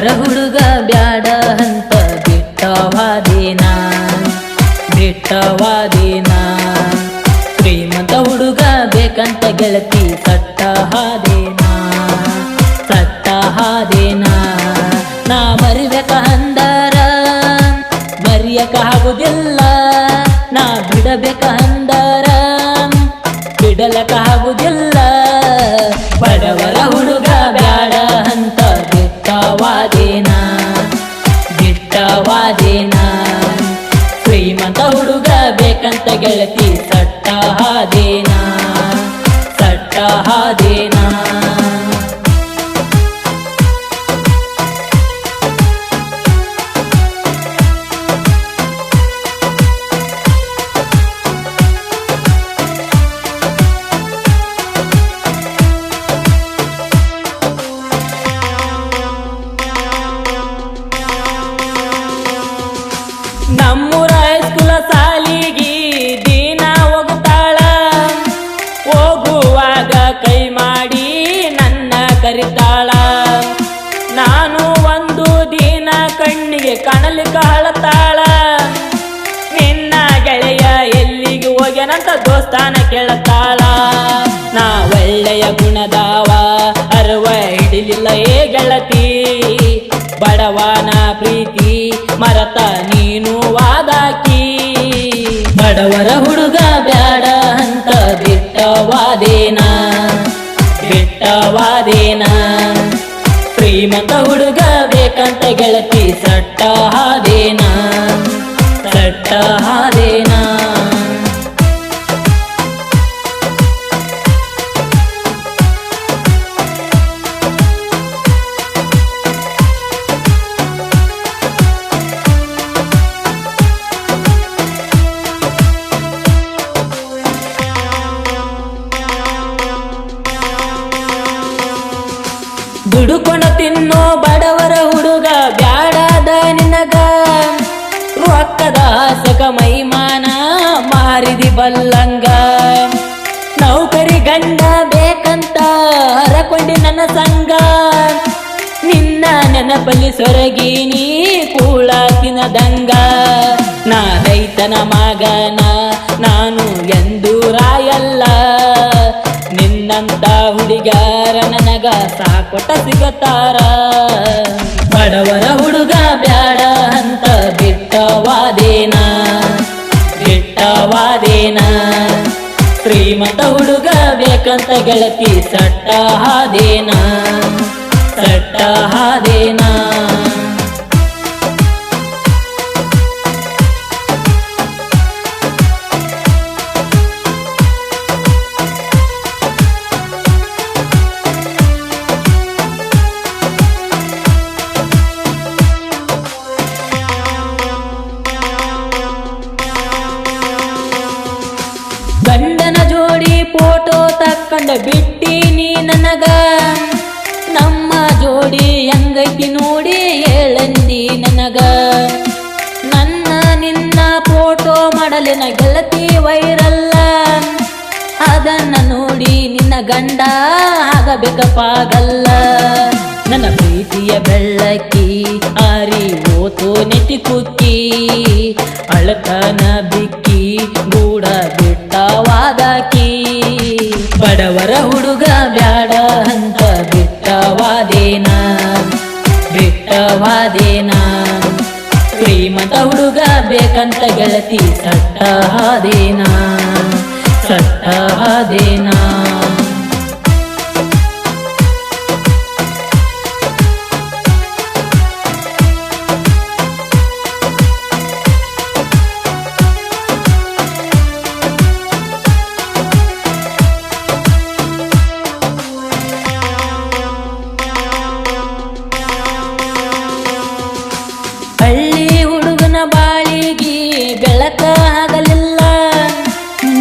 ಬಡವರ ಹುಡುಗ ಬ್ಯಾಡ ಅಂತ ಬಿಟ್ಟವಾದೇನ ಶ್ರೀಮಂತ ಹುಡುಗ ಬೇಕಂತ ಗೆಳತಿ ಸಟ್ಟ ಹಾದೇನ ನಾ ಮರಿಬೇಕ ಅಂದರ ಮರಿಯಕ ಆಗುದಿಲ್ಲ ನಾ ಬಿಡಬೇಕ ಅಂದರ ಬಿಡಲಕ ಆಗುದಿಲ್ಲ ಬಡವರ ಹುಡುಗ ಬ್ಯಾಡ ಅಂತ ಬಿಟ್ಟವಾದೇನ ಶ್ರೀಮಂತ ಹುಡುಗ ಬೇಕಂತ ಗೆಳತಿ ಸಟ್ಟ ಹಾದೇನ ನಮ್ಮೂರ ಹೈಸ್ಕೂಲ ಸಾಲಿಗಿ ದಿನ ಹೋಗುತ್ತಾಳ ಹೋಗುವಾಗ ಕೈ ಮಾಡಿ ನನ್ನ ಕರಿತಾಳ ನಾನು ಒಂದು ದಿನ ಕಣ್ಣಿಗೆ ಕಾಣಲಿಕ್ಕ ಅಳತಾಳ ನಿನ್ನ ಗೆಳೆಯ ಎಲ್ಲಿಗೆ ಹೋಗ್ಯಾನಂತ ದೋಸ್ತಾನ ಕೇಳತಾಳ ನಾ ಒಳ್ಳೆಯ ಗುಣದಾವ ಅರವ ಹಿಡಿಲಿಲ್ಲ ಏ ಗೆಳತಿ ಬಡವನ ಪ್ರೀತಿ ಮರತ ನೀನು ವಾದಾಕಿ ಬಡವರ ಹುಡುಗ ಬ್ಯಾಡ ಅಂತ ಬಿಟ್ಟವಾದೇನ ಶ್ರೀಮಂತ ಹುಡುಗ ಬೇಕಂತ ಗೆಳತಿ ಸಟ್ಟ ಹಾದೇನ ದುಡುಕೊಂಡು ತಿನ್ನೋ ಬಡವರ ಹುಡುಗ ಬ್ಯಾಡದ ನಿನಗ ರೊಕ್ಕದ ಆಸಕ ಮೈಮಾನ ಮಾರಿದಿ ಬಲ್ಲಂಗ ನೌಕರಿ ಗಂಡ ಬೇಕಂತ ಹರಕೊಂಡಿ ನನ್ನ ಸಂಗ ನಿನ್ನ ನೆನಪಲ್ಲಿ ಸೊರಗಿನಿ ಕೂಳ ತಿನದಂಗ ನಾ ರೈತನ ಮಗನ ನಾನು ಎಂದು ರಾಯಲ್ಲ ನಿನ್ನಂತ ಹುಡುಗಾರ ನನಗ ಸಾಕೊಟ ಸಿಗತಾರ ಬಡವರ ಹುಡುಗ ಬ್ಯಾಡ ಅಂತ ಬಿಟ್ಟವಾದೇನ ಶ್ರೀಮಂತ ಹುಡುಗ ಬೇಕಂತ ಗೆಳತಿ ಸಟ್ಟ ಹಾದೇನ ಗಂಡನ ಜೋಡಿ ಫೋಟೋ ತಕ್ಕಂಡ ಬಿಟ್ಟಿನಿ ನನಗ ನಮ್ಮ ಜೋಡಿ ಹೆಂಗೈತಿ ನೋಡಿ ಹೇಳಂದಿ ನನಗ ನನ್ನ ನಿನ್ನ ಫೋಟೋ ಮಾಡಲಿನ ಗೆಳತಿ ವೈರಲ್ಲ ಅದನ್ನ ನೋಡಿ ನಿನ್ನ ಗಂಡ ಆಗಬೇಕಪ್ಪಾಗಲ್ಲ ನನ್ನ ಪ್ರೀತಿಯ ಬೆಳ್ಳಕ್ಕಿ ಆರಿ ಓತೋ ನೆಟ್ಟಿ ಕುಕ್ಕಿ ಅಳತನ ಬಿಕ್ಕಿ ಗೂಡ ಬಿಟ್ಟವಾದಾಕಿ ಬಡವರ ಹುಡುಗ ಬ್ಯಾಡ ಅಂತ ಬಿಟ್ಟವಾದೇನ ಶ್ರೀಮಂತ ಹುಡುಗ ಬೇಕಂತ ಗೆಳತಿ ಸಟ್ಟ ಹಾದೇನ ಹಳ್ಳಿ ಹುಡುಗನ ಬಾಳಿಗಿ ಬೆಳಕ ಆಗಲಿಲ್ಲ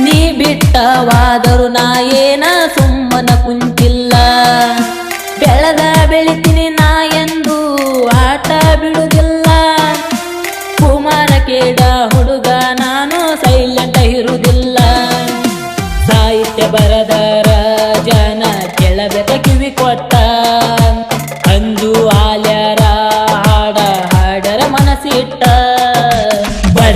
ನೀ ಬಿಟ್ಟವಾದರು ನಾ ಏನ ಸುಮ್ಮನ ಕುಂತಿಲ್ಲ ಬೆಳೆದ ಬೆಳಿತೀನಿ ನಾ ಎಂದು ಆಟ ಬಿಡುವುದಿಲ್ಲ ಕುಮಾರ ಕೇಡ ಹುಡುಗ ನಾನು ಸೈಲೆಂಟ್ ಇರುವುದಿಲ್ಲ ಸಾಹಿತ್ಯ ಬರದರ ಜನ ಕೆಳಬೇಕ ಕಿವಿ ಕೊಟ್ಟ ಅಂದು ಆಲ್ಯರ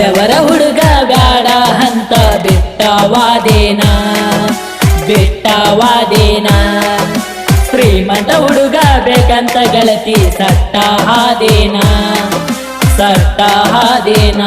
ಬಡವರ ಹುಡುಗ ಬ್ಯಾಡ ಅಂತ ಬಿಟ್ಟವಾದೇನ ಬಿಟ್ಟವಾದೇನ ಶ್ರೀಮಂತ ಹುಡುಗ ಬೇಕಂತ ಗೆಳತಿ ಸಟ್ಟ ಹಾದೇನ ಸಟ್ಟ ಹಾದೇನ